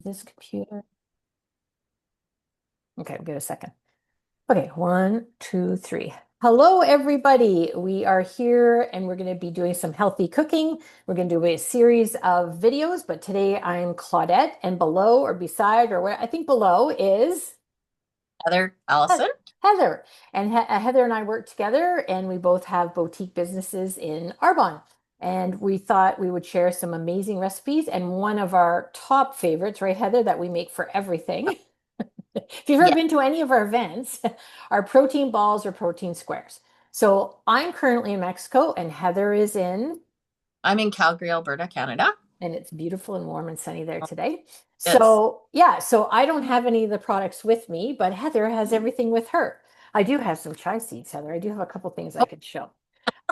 This computer. Okay, give it a second. Okay, 1, 2, 3. Hello, everybody. We are here and we're going to be doing some healthy cooking. We're going to do a series of videos, but today I'm Claudette, and below or beside or where I think below is Heather Allison. Heather. And Heather and I work together, and we both have boutique businesses in Arbonne. And we thought we would share some amazing recipes. And one of our top favorites, right, Heather, that we make for everything. If you've ever Yeah, been to any of our events, are protein balls or protein squares. So I'm currently in Mexico, and Heather is in, I'm in Calgary, Alberta, Canada. and it's beautiful and warm and sunny there today. Yes. So, yeah, so I don't have any of the products with me, but Heather has everything with her. I do have some chai seeds, Heather. I do have a couple things I could show.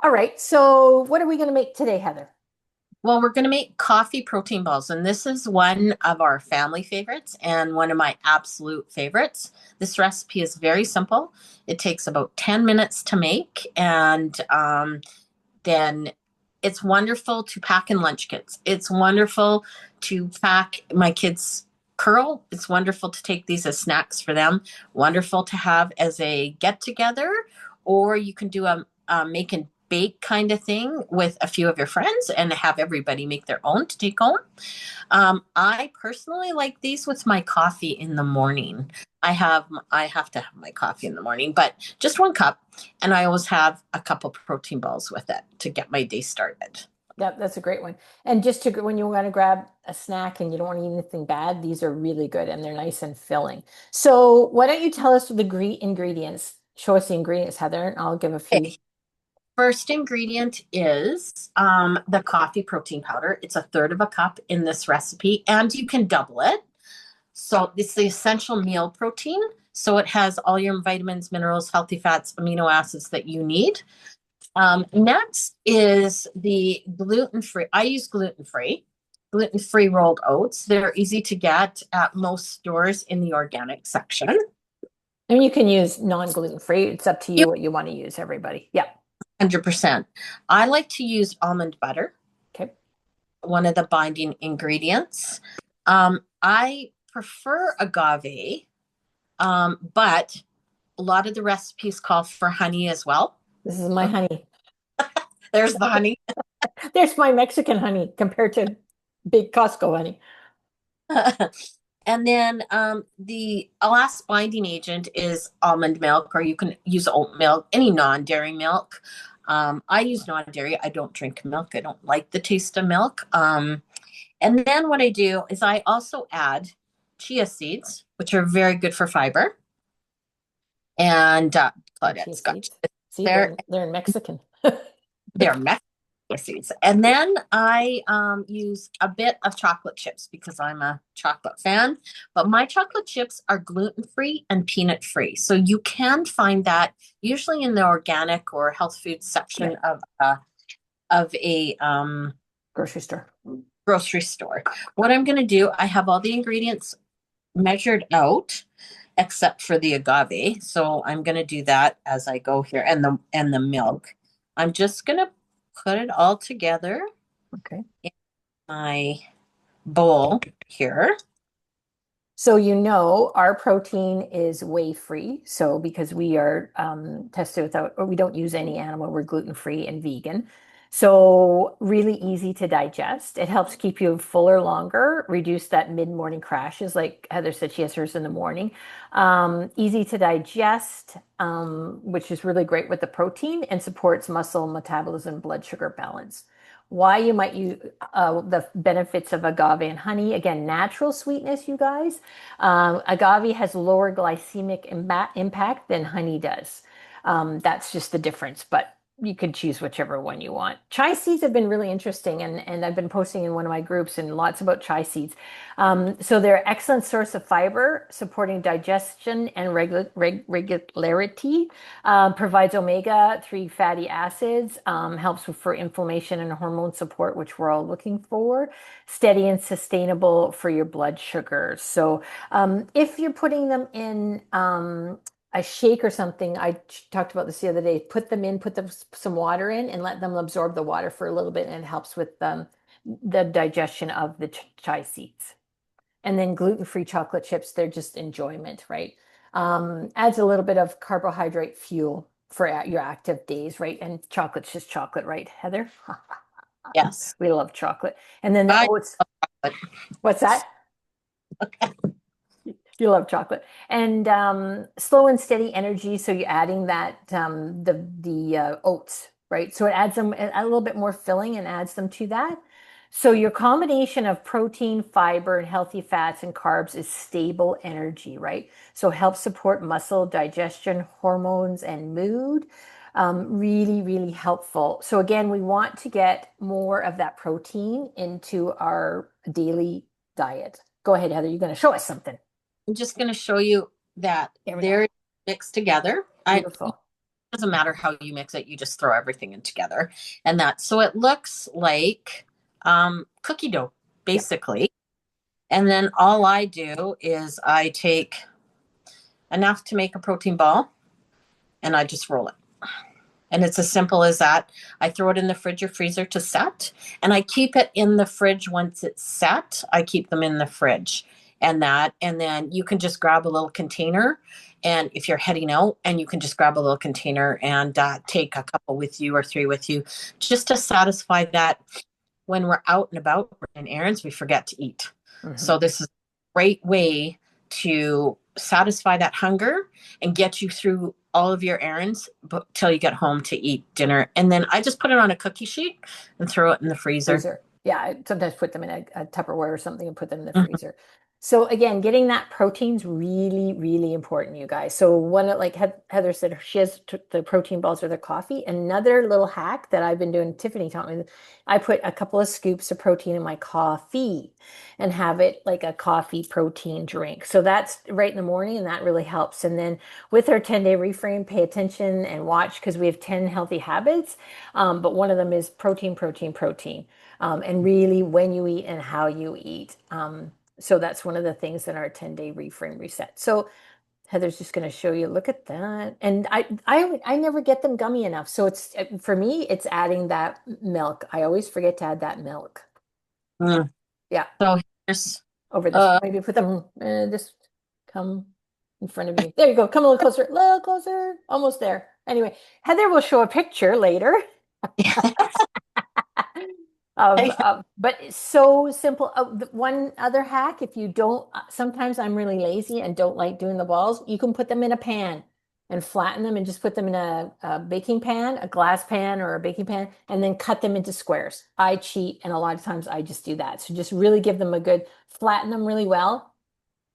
All right, so what are we going to make today, Heather? Well, we're going to make coffee protein balls, and this is one of our family favorites and one of my absolute favorites. This recipe is very simple. It takes about 10 minutes to make, and then it's wonderful to pack in lunch kits. It's wonderful to pack my kids curl. It's wonderful to take these as snacks for them. Wonderful to have as a get together, or you can do a make and bake kind of thing with a few of your friends and have everybody make their own to take home. I personally like these with my coffee in the morning. I have to have my coffee in the morning, but just 1 cup, and I always have a couple protein balls with it to get my day started. Yep, that's a great one. And just to when you want to grab a snack and you don't want to eat anything bad, these are really good and they're nice and filling. So why don't you tell us the ingredients? Show us the ingredients, Heather, and I'll give a few. Okay. First ingredient is the coffee protein powder. It's a third of a cup in this recipe, and you can double it. So it's the essential meal protein. So it has all your vitamins, minerals, healthy fats, amino acids that you need. Next is the gluten-free. I use gluten-free rolled oats. They're easy to get at most stores in the organic section. I mean, you can use non-gluten free. It's up to you You what you want to use, everybody. Yeah. 100%. I like to use almond butter, Okay. one of the binding ingredients. I prefer agave, but a lot of the recipes call for honey as well. This is my honey. There's the honey. There's my Mexican honey compared to big Costco honey. And then the last binding agent is almond milk, or you can use oat milk, any non-dairy milk. I use non-dairy. I don't drink milk. I don't like the taste of milk. And then what I do is I also add chia seeds, which are very good for fiber. And Chia Claudette's got seeds. See, there. they're in Mexican. They're chia seeds. And then I use a bit of chocolate chips because I'm a chocolate fan. But my chocolate chips are gluten-free and peanut-free. So you can find that usually in the organic or health food Yeah, section of a grocery store. grocery store. What I'm going to do, I have all the ingredients measured out except for the agave. So I'm going to do that as I go here, and the milk. I'm just going to put it all together Okay. in my bowl here. So you know our protein is whey free. So because we are tested without, or we don't use any animal, we're gluten free and vegan. So really easy to digest. It helps keep you fuller longer, reduce that mid-morning crashes, like Heather said she has hers in the morning. Easy to digest, which is really great with the protein and supports muscle metabolism, blood sugar balance. Why you might use the benefits of agave and honey. Again, natural sweetness, you guys. Agave has lower glycemic impact than honey does. That's just the difference, but you can choose whichever one you want. Chai seeds have been really interesting, and I've been posting in one of my groups and lots about chai seeds. So they're an excellent source of fiber, supporting digestion and regularity, provides omega-3 fatty acids, helps for inflammation and hormone support, which we're all looking for, steady and sustainable for your blood sugar. So if you're putting them in a shake or something, I talked about this the other day, put some water in and let them absorb the water for a little bit, and it helps with the digestion of the chai seeds. And then gluten-free chocolate chips, they're just enjoyment, right? Adds a little bit of carbohydrate fuel for your active days, right? And chocolate's just chocolate, right, Heather? Yes. We love chocolate. And then the I oats, but what's that? You love chocolate. And slow and steady energy. So you're adding that the oats, right? So it adds them a little bit more filling and adds them to that. So your combination of protein, fiber, and healthy fats and carbs is stable energy, right? So helps support muscle, digestion, hormones, and mood. Really, really helpful. So again, we want to get more of that protein into our daily diet. Go ahead, Heather. You're going to show us something. I'm just going to show you that There we go. they're mixed together. It Beautiful. doesn't matter how you mix it, you just throw everything in together. And that, so it looks like cookie dough, Yeah. basically. And then all I do is I take enough to make a protein ball and I just roll it. And it's as simple as that. I throw it in the fridge or freezer to set, and I keep it in the fridge once it's set. I keep them in the fridge and then you can just grab a little container. And if you're heading out, and you can just grab a little container and take a couple with you or three with you, just to satisfy that when we're out and about in errands, we forget to eat. Hmm. So this is a great way to satisfy that hunger and get you through all of your errands till you get home to eat dinner. And then I just put it on a cookie sheet and throw it in the freezer. Freezer. Yeah, I sometimes put them in a Tupperware or something and put them in the Mhm. freezer. So again, getting that protein's really, really important, you guys. So one, like Heather said, she has the protein balls or the coffee. Another little hack that I've been doing, Tiffany taught me, I put a couple of scoops of protein in my coffee and have it like a coffee protein drink. So that's right in the morning, and that really helps. And then with our 10-day reframe, pay attention and watch because we have 10 healthy habits. But one of them is protein, protein, protein. And really when you eat and how you eat. So that's one of the things in our 10-day reframe reset. So Heather's just going to show you, look at that. And I never get them gummy enough. So it's for me, it's adding that milk. I always forget to add that milk. Mm. Yeah, So here's over this. uh Maybe put them, just come in front of you. There you go. Come a little closer, almost there. Anyway, Heather will show a picture later. But it's so simple. One other hack, if you don't, sometimes I'm really lazy and don't like doing the balls, you can put them in a pan and flatten them and just put them in a baking pan, a glass pan or a baking pan, and then cut them into squares. I cheat, and a lot of times I just do that. So just really give them a good, flatten them really well.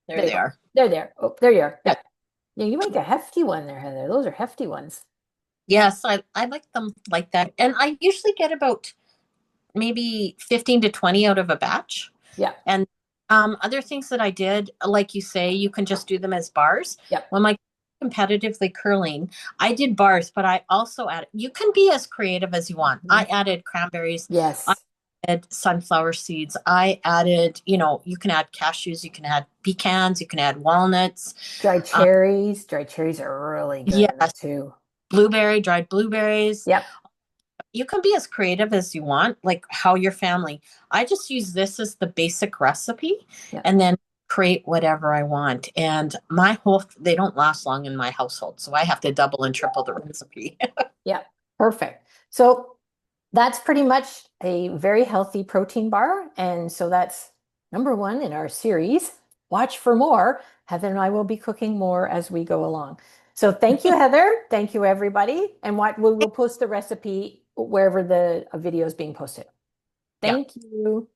there There you they go. are. There, there. Oh, there you are. Yeah. Yeah. Yeah, you make a hefty one there, Heather. Those are hefty ones. Yes, I like them like that. And I usually get about maybe 15 to 20 out of a batch. Yeah. And other things that I did, like you say, you can just do them as bars. Yep. When my competitively curling, I did bars, but I also added, you can be as creative as you want. I Mhm. added cranberries, I Yes. added sunflower seeds, I added, you can add cashews, you can add pecans, you can add walnuts. Dried Um, cherries. Dried cherries are really good in yes, it too. dried blueberries. Yep. You can be as creative as you want, like how your family. I just use this as the basic recipe Yep. and then create whatever I want. And they don't last long in my household. So I have to double and triple the recipe. Yep. Perfect. So that's pretty much a very healthy protein bar. And so that's number one in our series. Watch for more. Heather and I will be cooking more as we go along. So thank you, Heather. Thank you, everybody. And what we will post the recipe wherever the video is being posted. Yeah. Thank you.